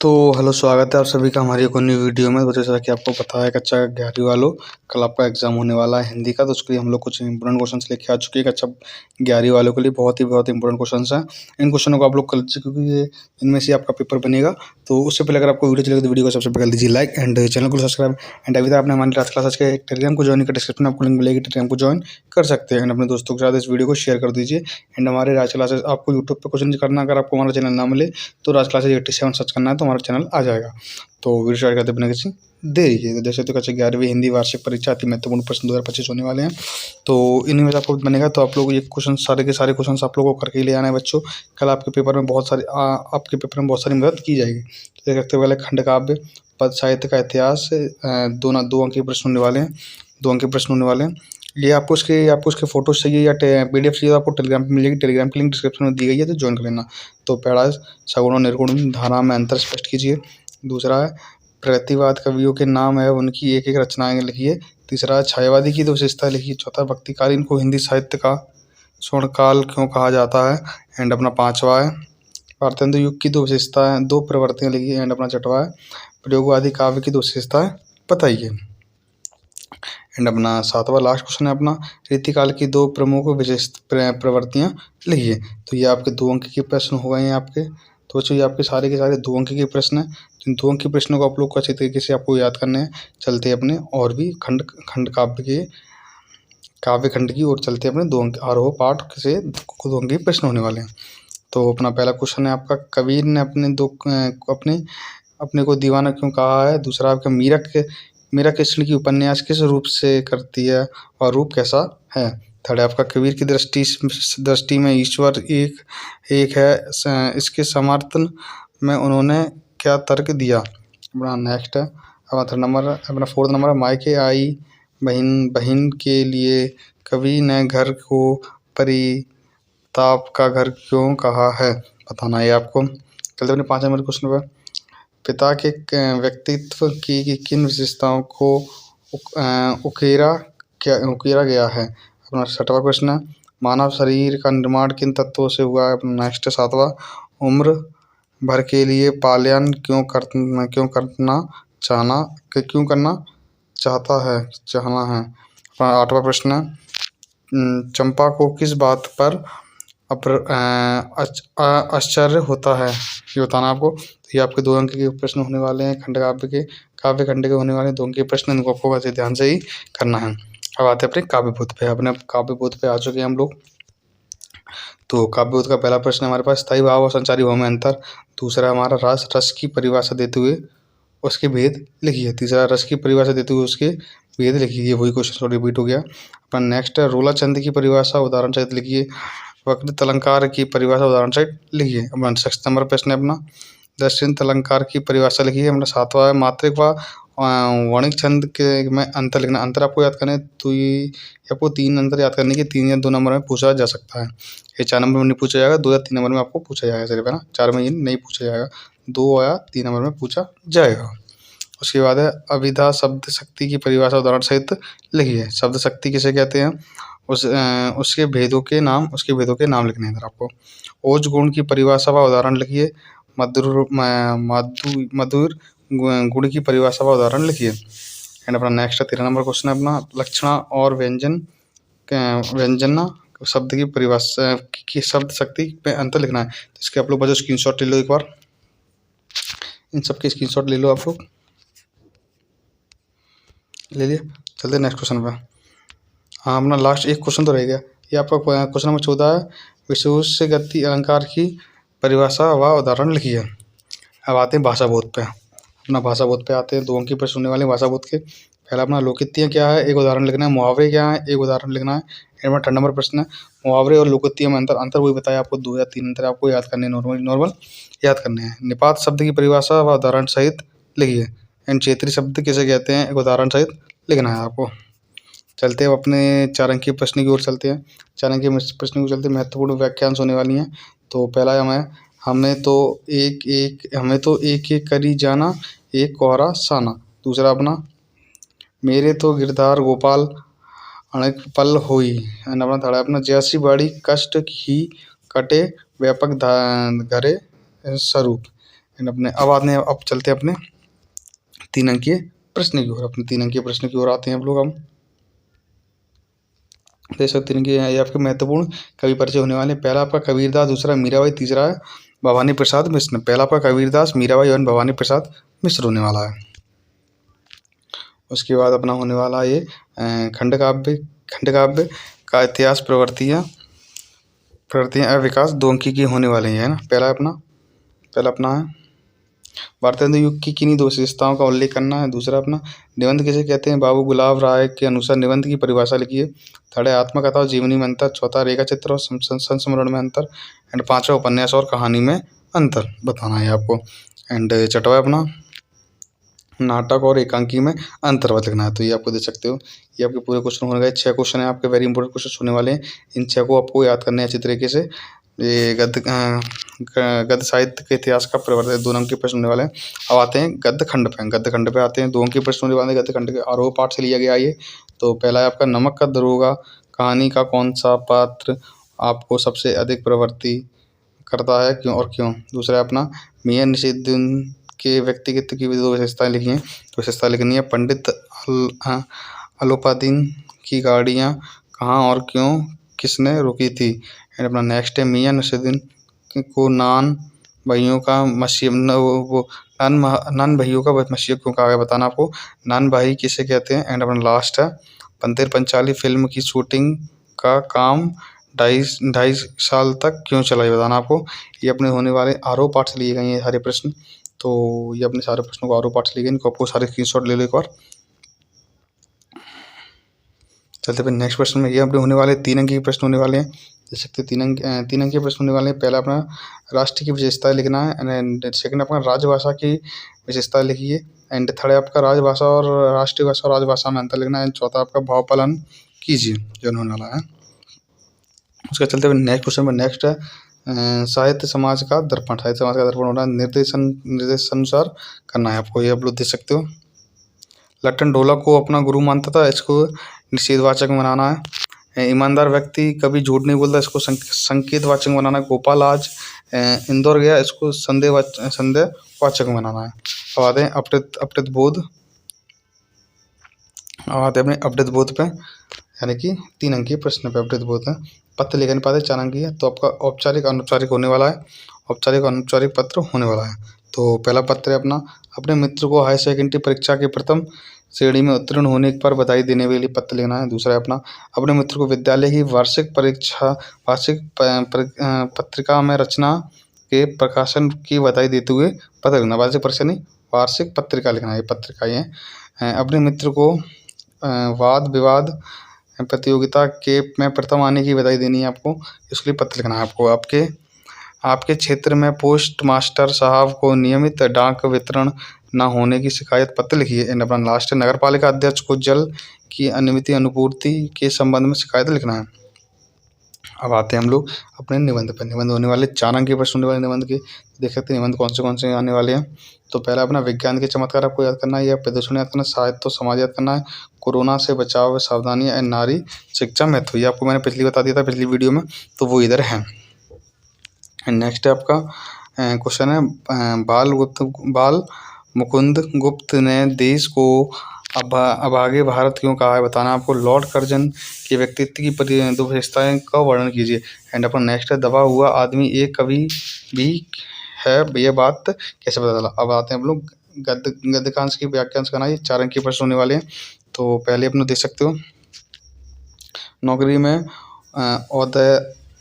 तो हेलो, स्वागत है आप सभी का हमारी एक और न्यू वीडियो में। तो जैसा कि आपको पता है कक्षा 11वीं वालों, कल आपका एग्जाम होने वाला है हिंदी का। तो उसके लिए हम लोग कुछ इंपॉर्टेंट क्वेश्चंस लेके आ चुके हैं कक्षा 11वीं वालों के लिए। बहुत इंपॉर्टेंट क्वेश्चंस हैं। इन क्वेश्चनों को आप लोग कल से, क्योंकि ये इनमें से आपका पेपर बनेगा। तो उससे पहले अगर आपको वीडियो चलेगी तो वीडियो को सबसे पहले कर दीजिए लाइक एंड चैनल को सब्सक्राइब। एंड अभी तक आपने हमारे क्लास क्लासेस के टेलीग्राम को ज्वाइन कर, डिस्क्रिप्शन में आपको लिंक मिलेगी, टेलीग्राम को ज्वाइन कर सकते हैं। एंड अपने दोस्तों के साथ इस वीडियो को शेयर कर दीजिए। एंड हमारे राज क्लासेस आपको यूट्यूब पर कुछ नहीं करना, अगर आपको हमारा चैनल ना मिले तो राज क्लासेस 87 सर्च करना है तो हमारा चैनल आ जाएगा। तो वीडियो स्टार्ट करते बिना किसी देरी के। तो जैसे तो कक्षा 11वीं हिंदी वार्षिक परीक्षा अति महत्वपूर्ण प्रश्न 2025 होने वाले हैं। तो इन्हीं में से आपको बनेगा। तो आप लोग ये क्वेश्चन सारे के सारे क्वेश्चन आप लोगों को करके ही ले आना है बच्चों। कल आपके पेपर में बहुत सारी मदद की जाएगी। तो देख सकते हो, पहले खंड काव्य, पद साहित्य का इतिहास, दो अंक के प्रश्न होने वाले हैं। 2 अंक के प्रश्न होने वाले हैं। ये आपको उसके फोटोज चाहिए या PDF चाहिए तो आपको टेलीग्राम पे मिलेगी। टेलीग्राम की लिंक डिस्क्रिप्शन में दी गई है, तो ज्वाइन कर लेना। तो पहला है सगुण और निर्गुण धारा में अंतर स्पष्ट कीजिए। दूसरा है प्रगतिवाद कवियों के नाम है, उनकी एक एक रचनाएं लिखिए। तीसरा है छायावादी की 2 विशेषता लिखिए। चौथा, भक्तिकालीन को हिंदी साहित्य का स्वर्णकाल क्यों कहा जाता है। एंड अपना 5वां है भारतेंदु युग की 2 विशेषताएं, 2 प्रवृत्तियां लिखिए। एंड अपना 6वां है प्रयोगवादी काव्य की 2 विशेषताएं बताइए। एंड अपना 7वां लास्ट क्वेश्चन है अपना रीतिकाल की 2 प्रमुख विशेष प्रवृत्तियां लिखिए। तो ये आपके 2 अंक के प्रश्न हो गए हैं आपके। तो बच्चों, ये आपके सारे के सारे 2 अंक के प्रश्न हैं। इन 2 अंक के प्रश्नों को आप लोग को अच्छे तरीके से आपको याद करने हैं। चलते अपने और भी खंड काव्य खंड की ओर चलते अपने 2 अंक आरोह पाठ से 2 अंक के प्रश्न होने वाले हैं। तो अपना पहला क्वेश्चन है आपका, कबीर ने अपने को दीवाना क्यों कहा है। दूसरा आपका मीरा कृष्ण की उपन्यास किस रूप से करती है और रूप कैसा है। थर्ड है आपका, कबीर की दृष्टि में ईश्वर एक है, इसके समर्थन में उन्होंने क्या तर्क दिया। अपना नेक्स्ट है अपना थर्ड नंबर, अपना 4th नंबर है, मायके आई बहन के लिए कवि ने घर को परिताप का घर क्यों कहा है, बताना है आपको। चलते अपने 5 नंबर क्वेश्चन पर, पिता के व्यक्तित्व की किन विशेषताओं को उकेरा गया है। अपना 6वां क्वेश्चन है, मानव शरीर का निर्माण किन तत्वों से हुआ है। अपना नेक्स्ट 7वां, उम्र भर के लिए पालयन क्यों करना चाहता है। अपना 8वां प्रश्न है, चंपा को किस बात पर आश्चर्य होता है, ये बताना आपको। तो ये आपके 2 अंक के प्रश्न होने वाले हैं। काव्य खंड के होने वाले 2 अंक के प्रश्न, इनको आपको वैसे ध्यान से ही करना है। अब आते हैं अपने काव्यबोध पे। अपने काव्यबोध पे आ चुके हैं हम लोग। तो काव्यबोध का पहला प्रश्न हमारे पास, स्थायी भाव और संचारी भाव में अंतर। दूसरा हमारा रस की परिभाषा देते हुए उसके भेद लिखिए। तीसरा, रस की परिभाषा देते हुए उसके भेद लिखिए। ये वही क्वेश्चन रिपीट हो गया। अपना नेक्स्ट है, रोला चंद की परिभाषा उदाहरण सहित लिखिए। वक्रतुंड अलंकार की परिभाषा उदाहरण सहित लिखिए। अपना 6 नंबर प्रश्न है अपना, दक्षिण अलंकार की परिभाषा लिखिए। अपना 7वां है, मात्रिक व वर्णिक छंद के में अंतर लिखना। अंतर आपको याद करना है, तो ये आपको 3 अंतर याद करने के 3 या 2 नंबर में पूछा जा सकता है। ये 4 नंबर में नहीं पूछा जाएगा, 2 या 3 नंबर में आपको पूछा जाएगा सिर्फ, है ना। 4 में ये नहीं पूछा जाएगा, 2 या 3 नंबर में पूछा जाएगा। उसके बाद है, अभिधा शब्द शक्ति की परिभाषा उदाहरण सहित लिखिए। शब्द शक्ति किसे कहते हैं, उसके भेदों के नाम लिखने हैं इधर आपको। ओज गुण की परिभाषा व उदाहरण लिखिए। मधुर गुण की परिभाषा व उदाहरण लिखिए। एंड अपना नेक्स्ट 13 नंबर क्वेश्चन है अपना, लक्षणा और व्यंजना शब्द की परिभाषा की शब्द शक्ति पे अंतर लिखना है। तो इसके आप लोग बस स्क्रीनशॉट ले लो एक बार, इन सब के स्क्रीनशॉट ले लो आप लोग, ले लिए। चलते नेक्स्ट क्वेश्चन पे। हाँ, अपना लास्ट एक क्वेश्चन तो रह गया। ये आपका क्वेश्चन नंबर 14 है, विशेष गति अलंकार की परिभाषा व उदाहरण लिखिए। अब आते हैं भाषा बोध पे। अपना भाषा बोध पे आते हैं, 2 अंक के प्रश्न होने वाले भाषा बोध के। पहला अपना लोकोक्तियाँ क्या है, एक उदाहरण लिखना है। मुहावरे क्या है, एक उदाहरण लिखना है। इनमें 3 नंबर प्रश्न है, मुहावरे और लोकोक्तियों में अंतर वही बताया आपको। 2 या 3 अंतर आपको याद करने, नॉर्मल याद करने हैं। निपात शब्द की परिभाषा व उदाहरण सहित लिखिए। एंड क्षेत्रीय शब्द किसे कहते हैं, एक उदाहरण सहित लिखना है आपको। चलते हैं अपने 4 अंक के प्रश्न की ओर चलते हैं। 4 अंक के प्रश्न की ओर चलते हैं, महत्वपूर्ण वाक्यांश होने वाली हैं। तो पहला है, हमें तो एक एक करी जाना, एक कोहरा साना। दूसरा अपना, मेरे तो गिरधार गोपाल अनेक पल होई। एंड अपना थर्ड है अपना, जैसी बड़ी कष्ट ही कटे व्यापक घरे स्वरूप। एंड अब चलते हैं अपने 3 अंकीय प्रश्न की ओर। अपने 3 अंकीय प्रश्न की ओर आते हैं हम देख सकते हैं कि ये आपके महत्वपूर्ण कवि परिचय होने वाले हैं। पहला आपका कबीरदास, दूसरा मीराबाई, तीसरा है भवानी प्रसाद मिश्र। पहला आपका कबीरदास, मीराबाई और भवानी प्रसाद मिश्र होने वाला है। उसके बाद अपना होने वाला ये खंडकाव्य का इतिहास, प्रवृत्तियाँ विकास 2 अंकी की होने वाले हैं, है ना। पहला अपना है भारतेंदु युग की किन्हीं 2 विशेषताओं का उल्लेख करना है। दूसरा अपना निबंध किसे कहते हैं, बाबू गुलाब राय के अनुसार निबंध की परिभाषा लिखिए। थर्ड है आत्मकथा और जीवनी में अंतर। चौथा रेखा चित्र और संस्मरण में अंतर। एंड 5वां उपन्यास और कहानी में अंतर बताना है आपको। एंड 6वां अपना नाटक और एकांकी में अंतर लिखना है। तो ये आपको दे सकते हो। ये आपके पूरे क्वेश्चन होने गए। 6 क्वेश्चन है आपके, वेरी इंपॉर्टेंट क्वेश्चन होने वाले हैं। इन 6 को आपको याद करना है अच्छी तरीके से। ये गद्य साहित्य के इतिहास का प्रवर्तन 2 अंक के प्रश्न होने वाले हैं। अब आते हैं गद्य खंड पे आते हैं। 2 अंक के प्रश्न होने वाले हैं गद्य खंड के। आरोह पाठ से लिया गया ये। तो पहला है आपका नमक का दरोगा कहानी का कौन सा पात्र आपको सबसे अधिक प्रवृत्ति करता है, क्यों और क्यों। दूसरा है अपना मियां नसीरुद्दीन के व्यक्तिगत की 2 विशेषताएं लिखी हैं। तो विशेषता लिखनी है। पंडित अलोपादीन की गाड़ियाँ कहाँ और क्यों किसने रोकी थी। एंड अपना नेक्स्ट है मियां नसीरुद्दीन को नान भाइयों का मसीह नान भाइयों का मसीह क्यों कहा गया बताना आपको। नान भाई किसे कहते हैं। एंड अपना लास्ट है पंतेर पंचाली फिल्म की शूटिंग का काम 2.5 साल तक क्यों चला, ये बताना आपको। ये अपने होने वाले आरोह पाठ से लिए गए हैं सारे प्रश्न। तो ये अपने सारे प्रश्नों को आरोह पाठ से लिए गए, इनको आपको सारे स्क्रीनशॉट ले लो एक बार। चलते फिर नेक्स्ट प्रश्न में। ये अपने होने वाले 3 अंक के प्रश्न होने वाले हैं। देख सकते हैं 3 अंक के प्रश्न होने वाले हैं। पहला अपना राष्ट्र की विशेषताएं लिखना है। एंड सेकंड अपना राजभाषा की विशेषताएं लिखिए। एंड थर्ड आपका राजभाषा और राष्ट्रीय भाषा और राजभाषा में अंतर लिखना है। चौथा आपका भावफलन कीजिए, जो होने वाला है। उसका चलते हुए नेक्स्ट क्वेश्चन में नेक्स्ट है साहित्य समाज का दर्पण। साहित्य समाज का दर्पण होना है, निर्देशानुसार करना है आपको। ये आप लोग देख सकते हो। लट्टन ढोलक को अपना गुरु मानता था, इसको निषेधवाचक बनाना है। ईमानदार व्यक्ति कभी झूठ नहीं बोलता, इसको संकेतवाचक बनाना है। गोपाल आज इंदौर गया, इसको संदेहवाचक बनाना है। अब आते हैं अपृत बोध। अब आते हैं अपने अपृत बोध पे, यानी कि 3 अंकीय प्रश्न पे अपृत बोध है। पत्र लिख नहीं पाते 4 अंकीय है। तो आपका औपचारिक अनौपचारिक होने वाला है। औपचारिक अनौपचारिक पत्र होने वाला है। तो पहला पत्र है अपने मित्र को हाई सेकेंडरी परीक्षा के प्रथम श्रेणी में उत्तीर्ण होने पर बधाई देने के लिए पत्र लिखना है। दूसरा है अपने मित्र को विद्यालय की वार्षिक पत्रिका में रचना के प्रकाशन की बधाई देते हुए पत्र लिखना। वार्षिक परीक्षा नहीं, वार्षिक पत्रिका लिखना है। ये पत्रिका है। अपने मित्र को वाद विवाद प्रतियोगिता में प्रथम आने की बधाई देनी है आपको। इसके लिए पत्र लिखना है आपको। आपके क्षेत्र में पोस्ट मास्टर साहब को नियमित डाक वितरण न होने की शिकायत पत्र लिखिए। एंड अपना लास्ट है नगर पालिका अध्यक्ष को जल की अनियमित अनुपूर्ति के संबंध में शिकायत लिखना है। अब आते हैं हम लोग अपने निबंध पर। निबंध होने वाले 4 अंक के प्रश्न होने वाले निबंध के। देख सकते हैं निबंध कौन से आने वाले हैं। तो पहला अपना विज्ञान के चमत्कार आपको याद करना है, या प्रदूषण याद करना है, साहित्य और समाज याद करना है, कोरोना से बचाव सावधानियाँ, नारी शिक्षा महत्व। ये आपको मैंने पिछली बता दिया था पिछली वीडियो में, तो वो इधर है। नेक्स्ट है आपका क्वेश्चन है बाल मुकुंद गुप्त ने देश को अभागे भारत क्यों कहा है बताना आपको। लॉर्ड कर्जन के व्यक्तित्व की 2 विशेषताएं का वर्णन कीजिए। एंड अपना नेक्स्ट है दबा हुआ आदमी एक कवि भी है, यह बात कैसे पता चला। अब आते हैं हम लोग गद्यकांश की व्याख्यांश करना। ये 4 अंक के प्रश्न होने वाले हैं। तो पहले अपने देख सकते हो, नौकरी में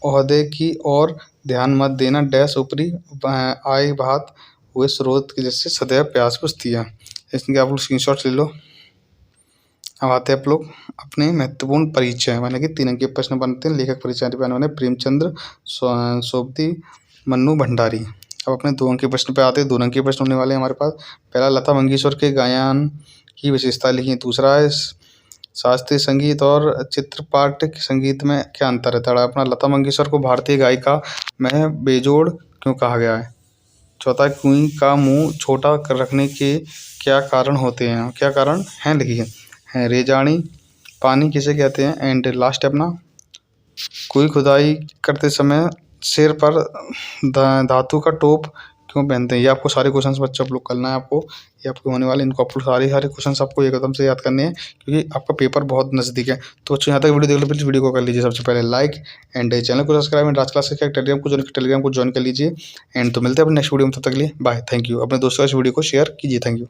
ओहदे की ओर ध्यान मत देना, डैश ऊपरी आय बात हुए स्रोत के जैसे सदैव प्यास बुझती है। इसके आप लोग स्क्रीनशॉट ले लो। अब आते हैं आप लोग अपने महत्वपूर्ण परिचय, माने कि 3 अंक के प्रश्न बनते हैं। लेखक परिचय बने प्रेमचंद्र सोबती मन्नू भंडारी। अब अपने 2 अंक के प्रश्न पे आते हैं। 2 अंक के प्रश्न होने वाले हैं हमारे पास। पहला लता मंगेशकर के गायन की विशेषता लिखी। दूसरा है शास्त्रीय संगीत और चित्रपाट संगीत में क्या अंतर है। थर्ड अपना लता मंगेशकर को भारतीय गायिका में बेजोड़ क्यों कहा गया है। चौथा कुएं का मुंह छोटा रखने के क्या कारण होते हैं, क्या कारण हैं लिखिए। हैं रेजानी पानी किसे कहते हैं। एंड लास्ट अपना कुएं खुदाई करते समय सिर पर धातु का टोप क्यों पहनते हैं। ये आपको सारे क्वेश्चंस बच्चे आप लोग करना है आपको, ये आपके होने वाले, इनको आपको सारे क्वेश्चंस आपको एकदम से याद करने हैं क्योंकि आपका पेपर बहुत नज़दीक है। तो बच्चों यहाँ तक वीडियो देख लो, प्लीज़ वीडियो को कर लीजिए सबसे पहले लाइक एंड चैनल को सब्सक्राइब एंड राज क्लास के टेलीग्राम को ज्वाइन कर लीजिए। एंड तो मिलते हैं अपने नेक्स्ट वीडियो में, तब तक के लिए बाय, थैंक यू। अपने दोस्तों को इस वीडियो को शेयर कीजिए, थैंक यू।